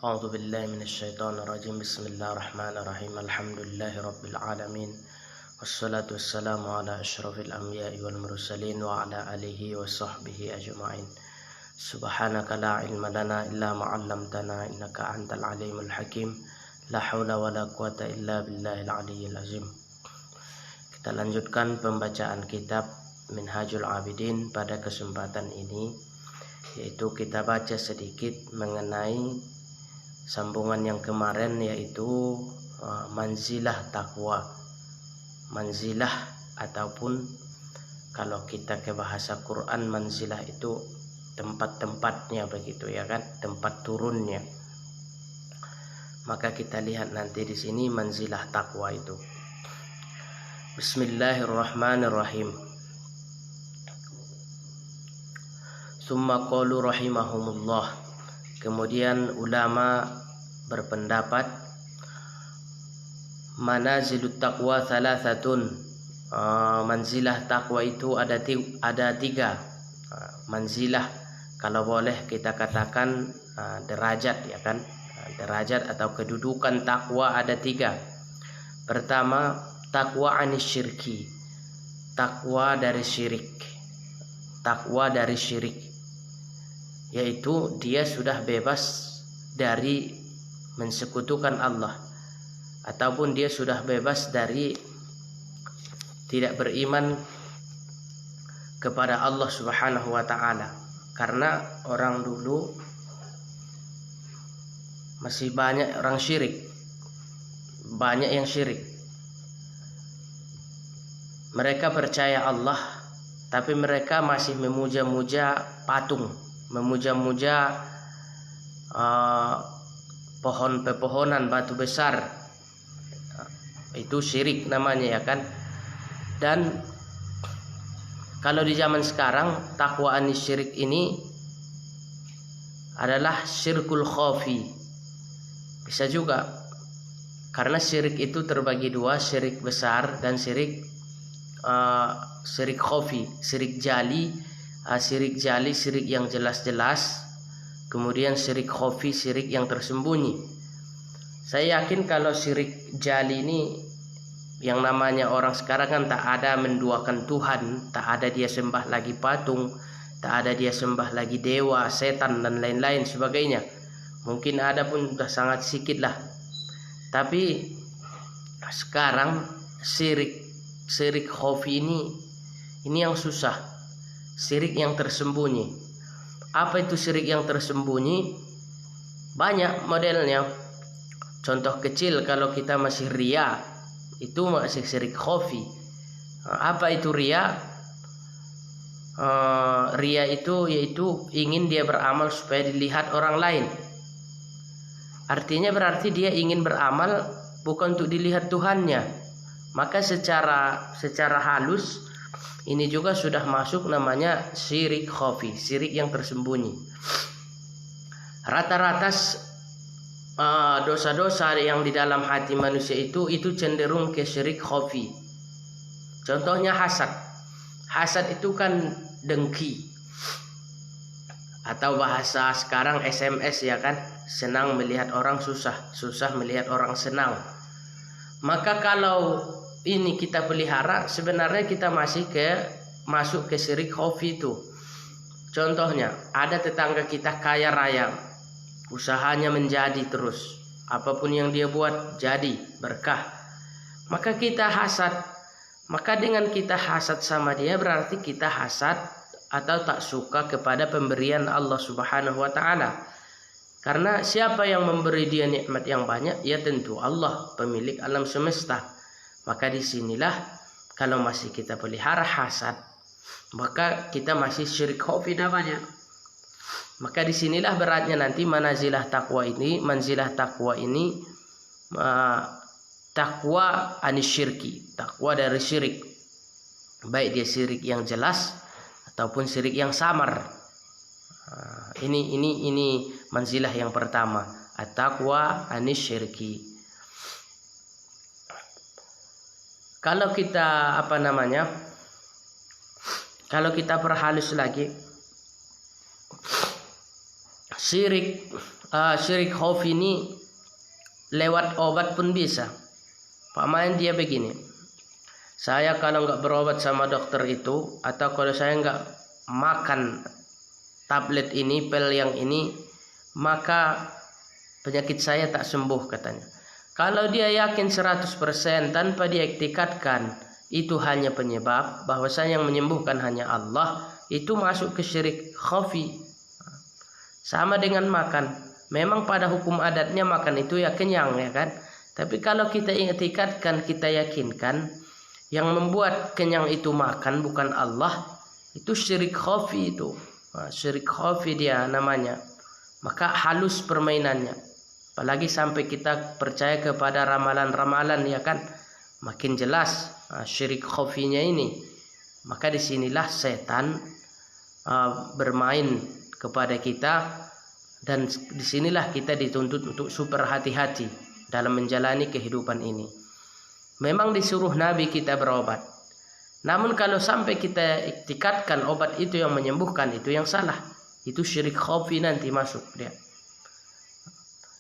A'udzu billahi minasyaitonir rajim. Bismillahirrahmanirrahim. Alhamdulillahi rabbil alamin. Wassalatu wassalamu ala asyrafil anbiya'i wal mursalin wa ala alihi wa sahbihi ajma'in. Subhanaka la ilma lana illa ma 'allamtana innaka antal alimul hakim. La haula wala quwata illa billahil aliyyil azim. Kita lanjutkan pembacaan kitab Minhajul Abidin pada kesempatan ini, yaitu kita baca sedikit mengenai sambungan yang kemarin, yaitu manzilah takwa. Manzilah ataupun kalau kita ke bahasa Quran, manzilah itu tempat-tempatnya begitu ya kan, tempat turunnya. Maka kita lihat nanti di sini manzilah takwa itu. Bismillahirrahmanirrahim. Summa qalu rahimahumullah. Kemudian ulama berpendapat manazilut taqwa thalathatun. Manzilah takwa itu ada tiga. Manzilah, kalau boleh kita katakan derajat ya kan. Derajat atau kedudukan takwa ada tiga. Pertama, takwa anis syirki. Takwa dari syirik. Takwa dari syirik, yaitu dia sudah bebas dari mensekutukan Allah, ataupun dia sudah bebas dari tidak beriman kepada Allah Subhanahu wa ta'ala. Karena orang dulu masih banyak orang syirik, banyak yang syirik. Mereka percaya Allah, tapi mereka masih memuja-muja patung, memuja-muja pohon-pepohonan, batu besar. Itu syirik namanya ya kan. Dan kalau di zaman sekarang, takwa anis syirik ini adalah syirkul khafi. Bisa juga, karena syirik itu terbagi dua, syirik besar dan syirik khafi, syirik jali, syirik yang jelas-jelas. Kemudian syirik khafi, syirik yang tersembunyi. Saya yakin kalau syirik jali ini, yang namanya orang sekarang kan tak ada menduakan Tuhan, tak ada dia sembah lagi patung, tak ada dia sembah lagi dewa, setan dan lain-lain sebagainya. Mungkin ada pun sudah sangat sedikit lah. Tapi sekarang syirik khafi ini yang susah, syirik yang tersembunyi. Apa itu syirik yang tersembunyi? Banyak modelnya. Contoh kecil, kalau kita masih riya, itu masih syirik khafi. Apa itu riya? Riya itu yaitu ingin dia beramal supaya dilihat orang lain. Artinya berarti dia ingin beramal bukan untuk dilihat Tuhannya. Maka secara halus ini juga sudah masuk namanya syirik khafi, syirik yang tersembunyi. Rata-rata dosa-dosa yang di dalam hati manusia itu cenderung ke syirik khafi. Contohnya hasad. Hasad itu kan dengki. Atau bahasa sekarang SMS ya kan, senang melihat orang susah, susah melihat orang senang. Maka kalau ini kita pelihara, sebenarnya kita masuk ke syirik khafi itu. Contohnya, ada tetangga kita kaya raya, usahanya menjadi terus, apapun yang dia buat jadi berkah. Maka kita hasad. Maka dengan kita hasad sama dia, berarti kita hasad atau tak suka kepada pemberian Allah Subhanahu wa ta'ala. Karena siapa yang memberi dia nikmat yang banyak? Ya tentu Allah, pemilik alam semesta. Maka disinilah kalau masih kita pelihara hasad, maka kita masih syirik khafi namanya. Maka disinilah beratnya nanti manzilah takwa ini, takwa anis syirki, takwa dari syirik. Baik dia syirik yang jelas ataupun syirik yang samar. Ini manzilah yang pertama, at-taqwa anis syirki. Kalau kita kalau kita perhalus lagi, syirik khafi ini lewat obat pun bisa. Pamain dia begini, saya kalau nggak berobat sama dokter itu, atau kalau saya nggak makan tablet ini, pil yang ini, maka penyakit saya tak sembuh katanya. Kalau dia yakin 100% tanpa dia iktikadkan itu hanya penyebab, bahwasanya yang menyembuhkan hanya Allah, itu masuk ke syirik khafi. Sama dengan makan. Memang pada hukum adatnya makan itu ya kenyang, ya kan? Tapi kalau kita iktikadkan, kita yakinkan yang membuat kenyang itu makan bukan Allah, itu syirik khafi itu. Syirik khafi dia namanya. Maka halus permainannya. Apalagi sampai kita percaya kepada ramalan-ramalan, ya kan? Makin jelas syirik khafinya ini. Maka disinilah setan bermain kepada kita, dan disinilah kita dituntut untuk super hati-hati dalam menjalani kehidupan ini. Memang disuruh Nabi kita berobat. Namun kalau sampai kita iktikadkan obat itu yang menyembuhkan, itu yang salah. Itu syirik khafi nanti masuk dia.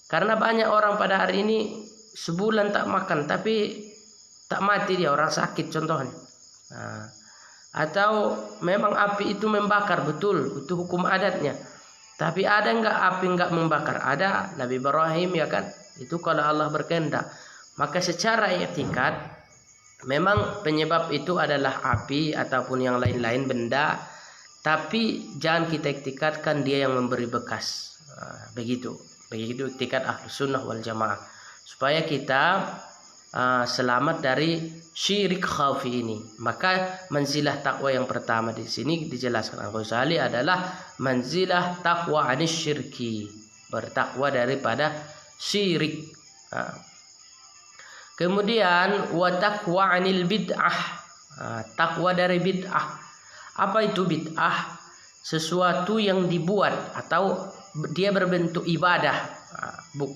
Karena banyak orang pada hari ini sebulan tak makan tapi tak mati dia, orang sakit contohnya. Atau memang api itu membakar, betul, itu hukum adatnya. Tapi ada enggak api enggak membakar? Ada, Nabi Ibrahim, ya kan? Itu kalau Allah berkehendak. Maka secara i'tikad memang penyebab itu adalah api ataupun yang lain-lain benda, tapi jangan kita i'tikadkan dia yang memberi bekas. Begitu i'tikad Ahlus Sunnah wal Jamaah, supaya kita selamat dari syirik khafi ini. Maka manzilah takwa yang pertama di sini dijelaskan Al-Ghazali adalah manzilah takwa anis syirki, bertakwa daripada syirik. Kemudian wa taqwa 'anil bid'ah, takwa dari bid'ah. Apa itu bid'ah? Sesuatu yang dibuat atau dia berbentuk ibadah.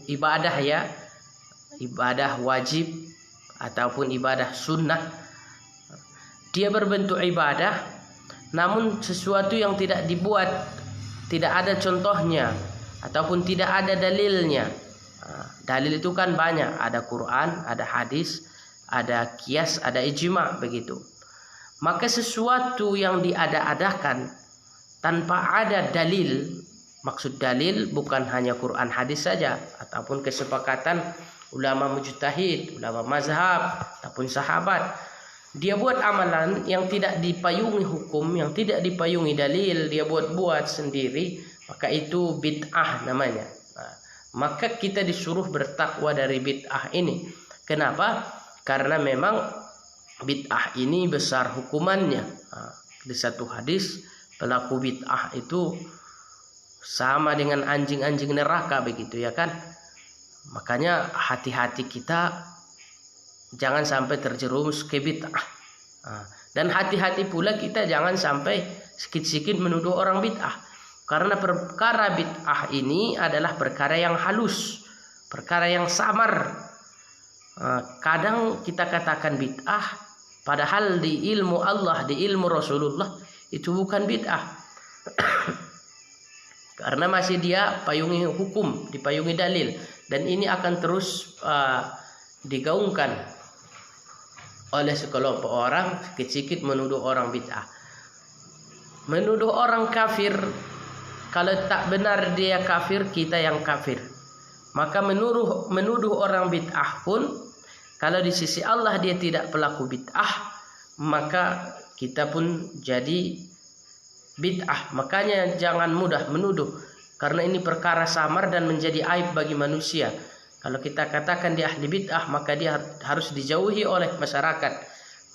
Ibadah ya, ibadah wajib ataupun ibadah sunnah. Dia berbentuk ibadah, namun sesuatu yang tidak dibuat, tidak ada contohnya ataupun tidak ada dalilnya. Dalil itu kan banyak, ada Quran, ada hadis, ada qiyas, ada ijma, begitu. Maka sesuatu yang diada-adakan tanpa ada dalil, maksud dalil bukan hanya Quran hadis saja, ataupun kesepakatan ulama mujtahid, ulama mazhab, ataupun sahabat. Dia buat amalan yang tidak dipayungi hukum, yang tidak dipayungi dalil, dia buat-buat sendiri, maka itu bid'ah namanya. Maka kita disuruh bertakwa dari bid'ah ini. Kenapa? Karena memang bid'ah ini besar hukumannya. Di satu hadis, pelaku bid'ah itu sama dengan anjing-anjing neraka, begitu ya kan? Makanya hati-hati kita jangan sampai terjerumus ke bid'ah. Dan hati-hati pula kita jangan sampai sikit-sikit menuduh orang bid'ah. Karena perkara bid'ah ini adalah perkara yang halus, perkara yang samar. Kadang kita katakan bid'ah, padahal di ilmu Allah, di ilmu Rasulullah itu bukan bid'ah. Karena masih dia payungi hukum, dipayungi dalil, dan ini akan terus digaungkan oleh sekelompok orang, sedikit menuduh orang bid'ah. Menuduh orang kafir, kalau tak benar dia kafir, kita yang kafir. Maka menuduh orang bid'ah pun, kalau di sisi Allah dia tidak pelaku bid'ah, maka kita pun jadi bid'ah. Makanya jangan mudah menuduh, karena ini perkara samar dan menjadi aib bagi manusia. Kalau kita katakan dia ahli bid'ah, maka dia harus dijauhi oleh masyarakat.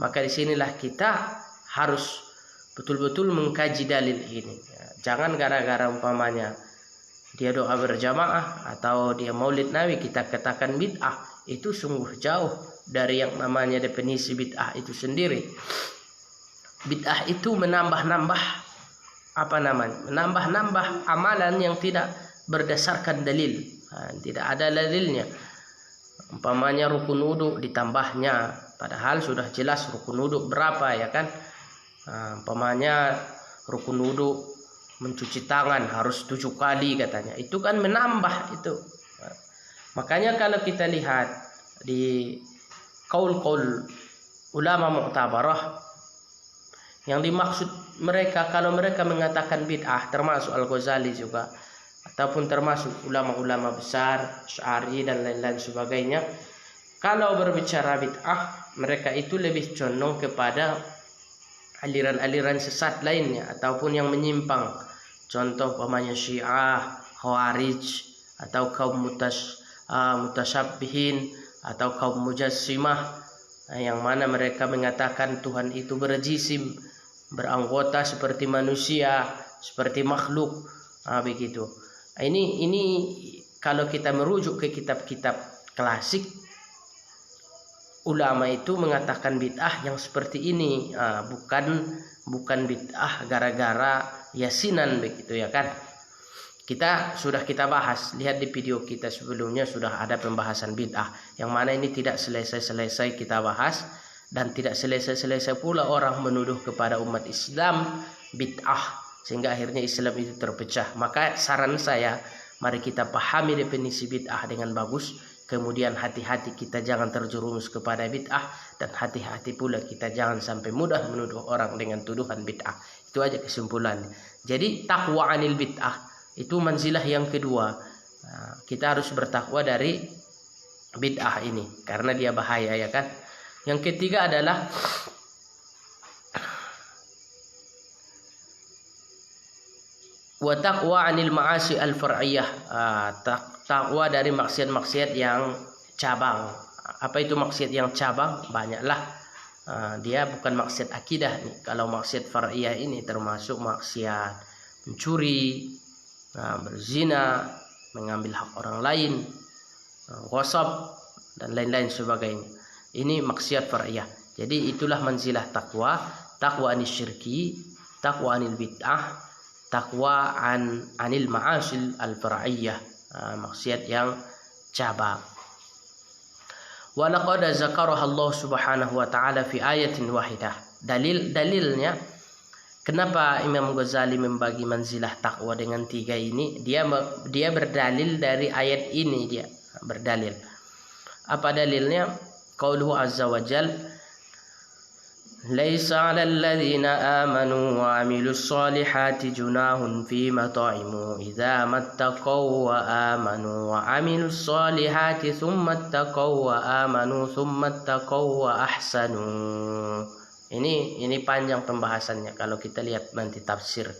Maka disinilah kita harus betul-betul mengkaji dalil ini. Jangan gara-gara umpamanya dia doa berjamaah atau dia maulid Nabi kita katakan bid'ah. Itu sungguh jauh dari yang namanya definisi bid'ah itu sendiri. Bid'ah itu menambah-nambah menambah-nambah amalan yang tidak berdasarkan dalil. Tidak ada dalilnya. Umpamanya rukun wudu ditambahnya, padahal sudah jelas rukun wudu berapa, ya kan? Umpamanya rukun wudu mencuci tangan harus 7 kali katanya. Itu kan menambah itu. Makanya kalau kita lihat di kaul-kaul ulama mu'tabarah, yang dimaksud mereka kalau mereka mengatakan bid'ah, termasuk Al-Ghazali juga, ataupun termasuk ulama-ulama besar, Asy'ari dan lain-lain sebagainya, kalau berbicara bid'ah, mereka itu lebih condong kepada aliran-aliran sesat lainnya ataupun yang menyimpang. Contoh umpamanya Syiah, Khawarij, atau kaum mutasyabbihin atau kaum mujassimah, yang mana mereka mengatakan Tuhan itu berjisim, beranggota seperti manusia, seperti makhluk, begitu. Ini kalau kita merujuk ke kitab-kitab klasik, ulama itu mengatakan bid'ah yang seperti ini, bukan bid'ah gara-gara yasinan begitu ya kan. Sudah kita bahas, lihat di video kita sebelumnya sudah ada pembahasan bid'ah, yang mana ini tidak selesai-selesai kita bahas, dan tidak selesai-selesai pula orang menuduh kepada umat Islam bid'ah, sehingga akhirnya Islam itu terpecah. Maka saran saya, mari kita pahami definisi bid'ah dengan bagus, kemudian hati-hati kita jangan terjerumus kepada bid'ah, dan hati-hati pula kita jangan sampai mudah menuduh orang dengan tuduhan bid'ah. Itu aja kesimpulannya. Jadi takwa anil bid'ah itu manzilah yang kedua. Kita harus bertakwa dari bid'ah ini karena dia bahaya ya kan. Yang ketiga adalah wa taqwa anil ma'asi al-far'iyah, takwa dari maksiat-maksiat yang cabang. Apa itu maksiat yang cabang? Banyaklah. Dia bukan maksiat akidah nih. Kalau maksiat far'iyah ini termasuk maksiat mencuri, berzina, mengambil hak orang lain, ghasab dan lain-lain sebagainya. Ini maksiat far'iyah. Jadi itulah manzilah takwa anil syirki, takwa anil bid'ah, takwa anil ma'asil al-far'iyah, maksiat yang cabang. Wa laqad zakaraha Allah Subhanahu wa taala fi ayatin wahidah. Dalilnya kenapa Imam Ghazali membagi manzilah takwa dengan 3 ini? Dia berdalil dari ayat ini, dia berdalil. Apa dalilnya? Qauluhu azza wa jalla, laisa 'alal ladzina amanu wa 'amilus solihati junahun fima ta'imu idza mattaqaw wa amanu wa 'amilus solihati tsumma taqaw wa amanu tsumma taqaw wa ahsanu. Ini panjang pembahasannya kalau kita lihat nanti tafsir.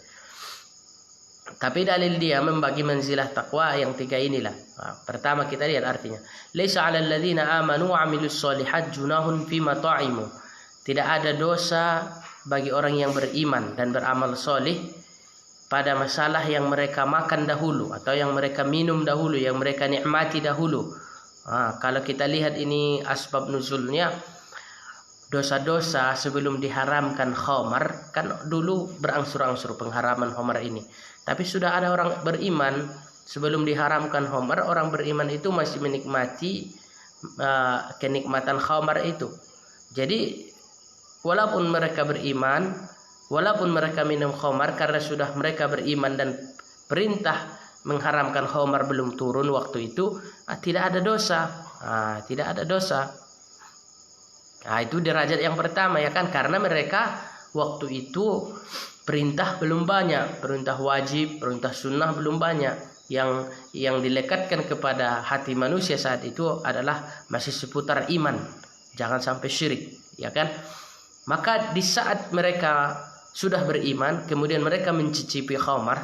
Tapi dalil dia membagi manzilah takwa yang 3 inilah. Pertama kita lihat artinya. Laisa 'alal ladzina amanu wa 'amilus solihat junahun fima ta'imu. Tidak ada dosa bagi orang yang beriman dan beramal solih pada masalah yang mereka makan dahulu atau yang mereka minum dahulu, yang mereka nikmati dahulu. Kalau kita lihat ini asbab nuzulnya, dosa-dosa sebelum diharamkan khamar, kan dulu berangsur-angsur pengharaman khamar ini. Tapi sudah ada orang beriman, sebelum diharamkan khamar, orang beriman itu masih menikmati kenikmatan khamar itu. Jadi walaupun mereka beriman, walaupun mereka minum khamar, karena sudah mereka beriman dan perintah mengharamkan khamar belum turun waktu itu, tidak ada dosa. Tidak ada dosa. Itu derajat yang pertama ya kan, karena mereka waktu itu perintah belum banyak, perintah wajib, perintah sunnah belum banyak. Yang dilekatkan kepada hati manusia saat itu adalah masih seputar iman, jangan sampai syirik, ya kan? Maka di saat mereka sudah beriman, kemudian mereka mencicipi khamar,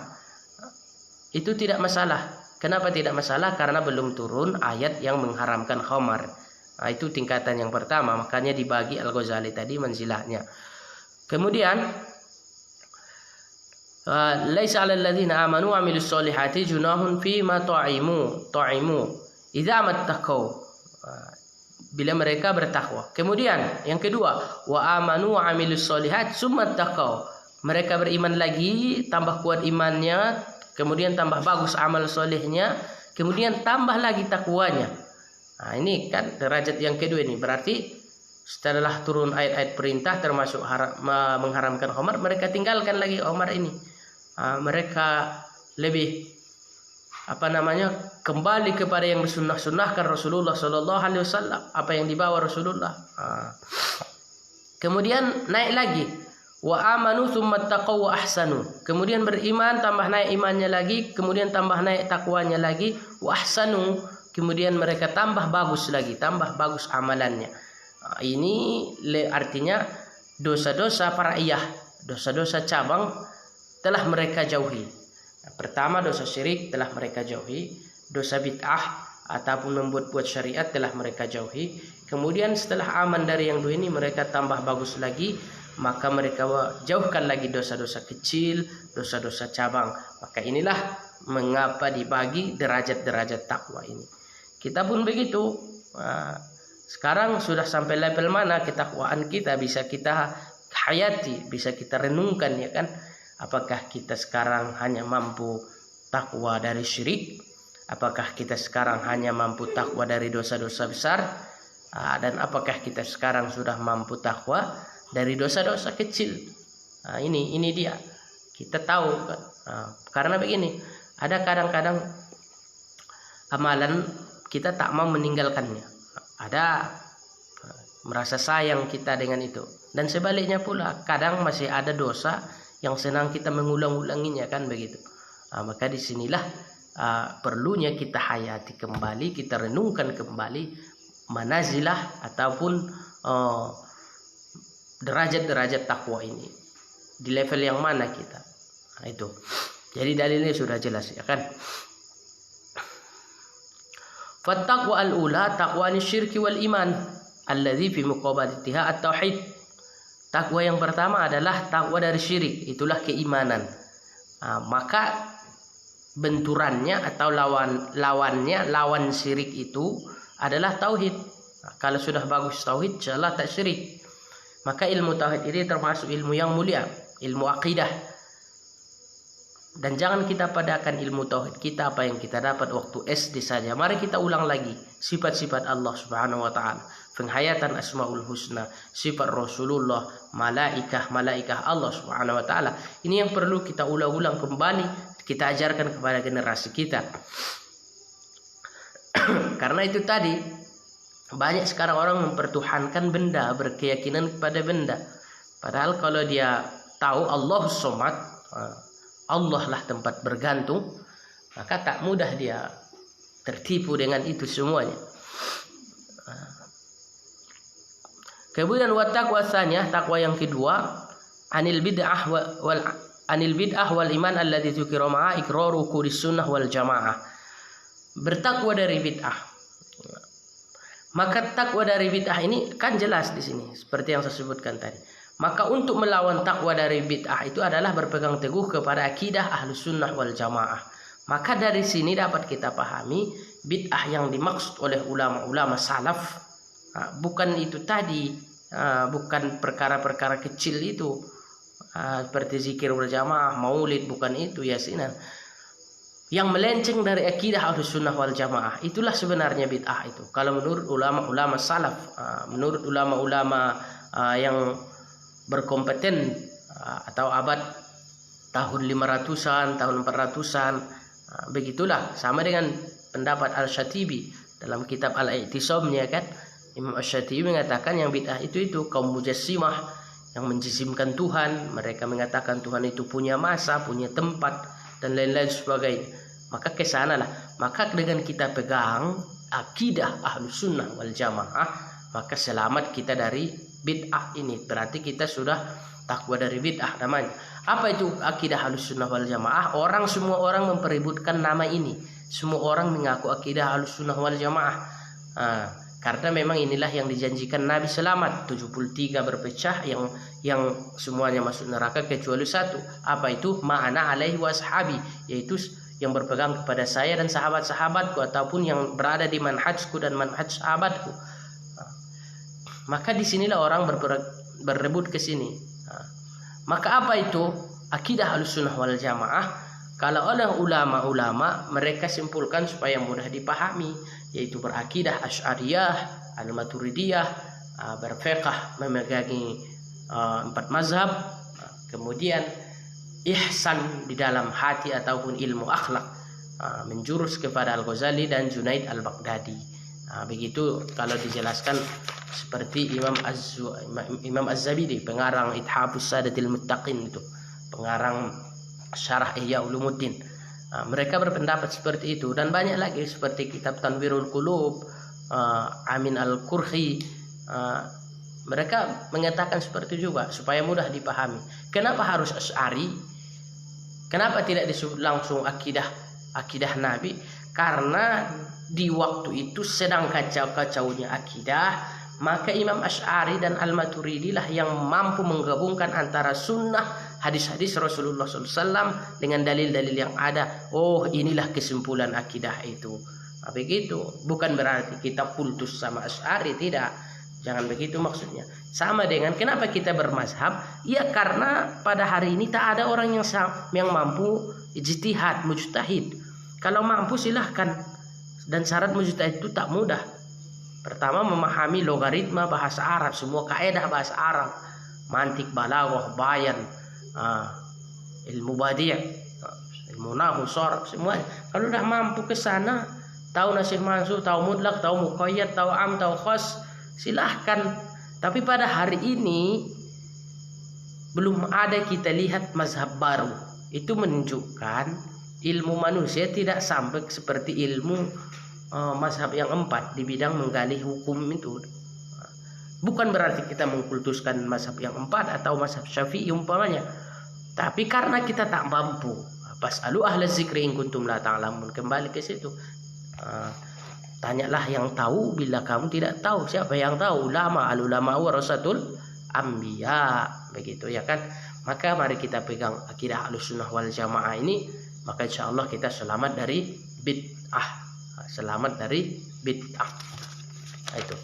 itu tidak masalah. Kenapa tidak masalah? Karena belum turun ayat yang mengharamkan khamar. Itu tingkatan yang pertama, makanya dibagi Al-Ghazali tadi manzilahnya. Kemudian laisa 'alal ladzina amanu wa 'amilus solihati junahun fi ma ta'imu idza mattaqau, bila mereka bertakwa. Kemudian yang kedua, wa amanu wa 'amilus solihat summa taqau, mereka beriman lagi, tambah kuat imannya, kemudian tambah bagus amal solehnya, kemudian tambah lagi takwanya. Ini kan derajat yang kedua ini. Berarti setelah turun ayat-ayat perintah termasuk mengharamkan khamar, mereka tinggalkan lagi khamar ini. mereka lebih kembali kepada yang disunnahkan Rasulullah Sallallahu Alaihi Wasallam, apa yang dibawa Rasulullah. Kemudian naik lagi, wa amanu tsumma taqaw wa ahsanu. Kemudian beriman, tambah naik imannya lagi, kemudian tambah naik takwanya lagi, wa ahsanu. Kemudian mereka tambah bagus lagi, tambah bagus amalannya. Ini artinya dosa-dosa faraiyah, dosa-dosa cabang telah mereka jauhi. Pertama, dosa syirik telah mereka jauhi, dosa bid'ah ataupun membuat-buat syariat telah mereka jauhi. Kemudian setelah aman dari yang dua ini, mereka tambah bagus lagi, maka mereka jauhkan lagi dosa-dosa kecil, dosa-dosa cabang. Maka inilah mengapa dibagi derajat-derajat takwa ini. Kita pun begitu. Sekarang sudah sampai level mana ketakwaan kita bisa kita hayati, bisa kita renungkan, ya kan? Apakah kita sekarang hanya mampu takwa dari syirik? Apakah kita sekarang hanya mampu takwa dari dosa-dosa besar? Dan apakah kita sekarang sudah mampu takwa dari dosa-dosa kecil? Ini dia. Kita tahu kan? Karena begini, ada kadang-kadang amalan kita tak mau meninggalkannya. Ada merasa sayang kita dengan itu. Dan sebaliknya pula, kadang masih ada dosa yang senang kita mengulang-ulanginya, kan begitu. Maka disinilah perlunya kita hayati kembali, kita renungkan kembali manazilah ataupun derajat-derajat takwa ini, di level yang mana kita. Itu. Jadi dalilnya sudah jelas, ya kan. Fattaqwa al-ula taqwa syirki wal iman alladzi fi muqabalatiha at-tauhid. Takwa yang pertama adalah takwa dari syirik, itulah keimanan. Maka benturannya atau lawan syirik itu adalah tauhid. Kalau sudah bagus tauhid, insyaallah tak syirik. Maka ilmu tauhid ini termasuk ilmu yang mulia, ilmu akidah. Dan jangan kita padakan ilmu tauhid kita apa yang kita dapat waktu SD saja. Mari kita ulang lagi sifat-sifat Allah Subhanahu wa taala, penghayatan Asmaul Husna, sifat Rasulullah, malaikah Allah Subhanahu wa taala. Ini yang perlu kita ulang-ulang kembali, kita ajarkan kepada generasi kita. Karena itu tadi banyak sekarang orang mempertuhankan benda, berkeyakinan kepada benda. Padahal kalau dia tahu Allahus Somad, Allah lah tempat bergantung, maka tak mudah dia tertipu dengan itu semuanya. Kemudian wattaqwa tsaniyah, takwa yang kedua, anil bid'ah wal iman alladzi dzukira ma'a iqraru kulis sunnah wal jamaah. Bertakwa dari bid'ah. Maka takwa dari bid'ah ini kan jelas di sini seperti yang saya sebutkan tadi. Maka untuk melawan takwa dari bid'ah itu adalah berpegang teguh kepada akidah Ahlus Sunnah wal Jamaah. Maka dari sini dapat kita pahami bid'ah yang dimaksud oleh ulama-ulama salaf bukan itu tadi, bukan perkara-perkara kecil itu seperti zikir berjamaah, maulid, bukan itu, yasinan. Yang melenceng dari akidah Ahlus Sunnah wal Jamaah, itulah sebenarnya bid'ah itu. Kalau menurut ulama-ulama salaf, menurut ulama-ulama yang berkompeten atau abad tahun 500-an, tahun 400-an, begitulah. Sama dengan pendapat Al-Syatibi dalam kitab Al-I'tisamnya, kan. Imam Al-Syatibi mengatakan yang bid'ah itu kaum mujassimah yang menjisimkan Tuhan. Mereka mengatakan Tuhan itu punya masa, punya tempat, dan lain-lain sebagainya. Maka kesanalah. Maka dengan kita pegang akidah Ahlus Sunnah wal Jamaah, maka selamat kita dari bid'ah ini. Berarti kita sudah takwa dari bid'ah namanya. Apa itu akidah Ahlus Sunnah wal Jamaah? Semua orang memperebutkan nama ini. Semua orang mengaku akidah Ahlus Sunnah wal Jamaah. Karena memang inilah yang dijanjikan Nabi selamat. 73 berpecah yang semuanya masuk neraka kecuali satu. Apa itu? Ma'ana alaihi wa ashabi, yaitu yang berpegang kepada saya dan sahabat-sahabatku, ataupun yang berada di manhajku dan manhaj sahabatku. Maka disinilah orang berebut ke sini. Maka apa itu akidah Ahlussunnah wal Jamaah? Kalau oleh ulama-ulama mereka simpulkan supaya mudah dipahami, yaitu berakidah Asy'ariyah, Al-Maturidiyah, berfiqh memegangi 4 mazhab, kemudian ihsan di dalam hati ataupun ilmu akhlak, menjurus kepada Al-Ghazali dan Junaid Al-Baghdadi. Begitu kalau dijelaskan seperti Imam Az-Zabidi, pengarang Ithabus Sadatil Muttaqin itu, pengarang Syarah Ihya Ulumuddin. Mereka berpendapat seperti itu, dan banyak lagi seperti kitab Tanwirul Qulub, Amin Al-Qurhi. Mereka mengatakan seperti itu juga supaya mudah dipahami. Kenapa harus Asy'ari? Kenapa tidak disebut langsung akidah Nabi? Karena di waktu itu sedang kacau-kacaunya akidah, maka Imam Asy'ari dan Al-Maturidi lah yang mampu menggabungkan antara sunnah, hadis-hadis Rasulullah SAW dengan dalil-dalil yang ada. Oh, inilah kesimpulan akidah itu. Begitu. Bukan berarti kita kultus sama Asy'ari, tidak. Jangan begitu maksudnya. Sama dengan kenapa kita bermazhab? Ya karena pada hari ini tak ada orang yang mampu ijtihad, mujtahid. Kalau mampu silahkan. Dan syarat mujtahid itu tak mudah. Pertama, memahami logaritma bahasa Arab, semua kaidah bahasa Arab, mantik, balaghah, bayan, ilmu badi', ilmu nahwu, sharh, semua. Kalau udah mampu ke sana, tahu nasih mansukh, tahu mutlak, tahu muqayyad, tahu am, tahu khas, silahkan. Tapi pada hari ini belum ada kita lihat mazhab baru. Itu menunjukkan ilmu manusia tidak sampai seperti ilmu mazhab yang 4 di bidang menggali hukum itu. Bukan berarti kita mengkultuskan mazhab yang 4 atau mazhab Syafi'i umpamanya, tapi karena kita tak mampu. Fas'alu ahla dzikri in kuntum la ta'lamun. Kembali ke situ. Tanyalah yang tahu bila kamu tidak tahu. Siapa yang tahu? Ulama, al-ulama warasatul anbiya. Begitu ya kan? Maka mari kita pegang akidah Ahlussunnah wal Jamaah ini, maka insyaallah kita selamat dari bid'ah. Selamat dari bid'ah. Itu.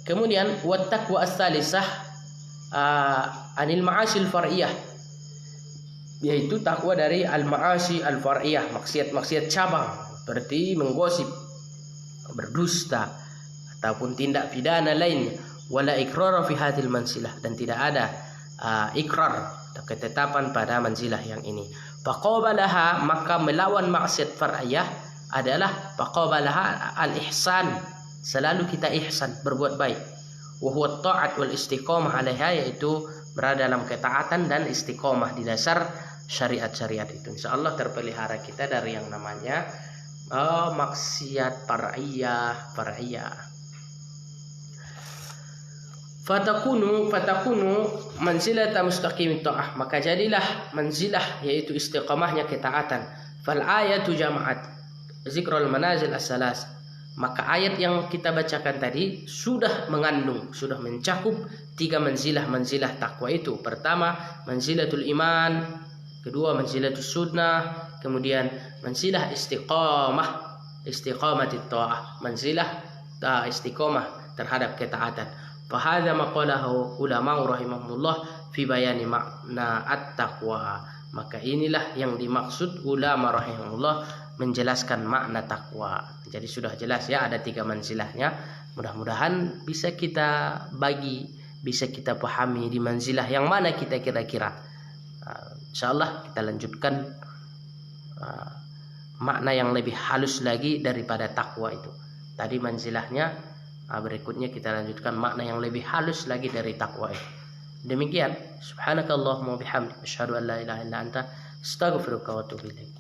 Kemudian wattaqwa as-salisah anil ma'asil far'iyah, yaitu takwa dari al-ma'asi al-far'iyah, maksiat-maksiat cabang seperti menggosip, berdusta, ataupun tindak pidana lainnya. Wala iqrar fi hadhil mansilah, dan tidak ada ikrar atau ketetapan pada manzilah yang ini. Faqabalaha, maka melawan maksiat far'iyah adalah faqabalaha al-ihsan, selalu kita ihsan, berbuat baik. Wa huwa at-ta'at wal istiqamah 'alaiha, yaitu berada dalam ketaatan dan istiqamah di dasar syariat-syariat itu. Insyaallah terpelihara kita dari yang namanya maksiat far'iyah. Fatakunu manzilata mustaqim ta'ah, maka jadilah manzilah yaitu istiqamahnya ketaatan. Fal ayatu jama'at zikrul manazil as-salas, maka ayat yang kita bacakan tadi sudah mengandung, sudah mencakup 3 manzilah takwa itu. Pertama, manzilatul iman, kedua manzilatus sunnah, kemudian manzilah istiqamatit ta'ah, manzilah istiqamah terhadap ketaatan. Fahadha maqalahu ulama rahimahumullah fi bayani makna at-taqwa, maka inilah yang dimaksud ulama rahimahumullah menjelaskan makna takwa. Jadi sudah jelas ya, ada 3 manzilahnya. Mudah-mudahan bisa kita bagi, bisa kita pahami di manzilah yang mana kita kira-kira. Insyaallah kita lanjutkan makna yang lebih halus lagi daripada takwa itu. Tadi manzilahnya, berikutnya kita lanjutkan makna yang lebih halus lagi dari takwa itu. Demikian, subhanakallahumma bihamdika asyhadu an la ilaha illa anta astaghfiruka wa atubu ilaik.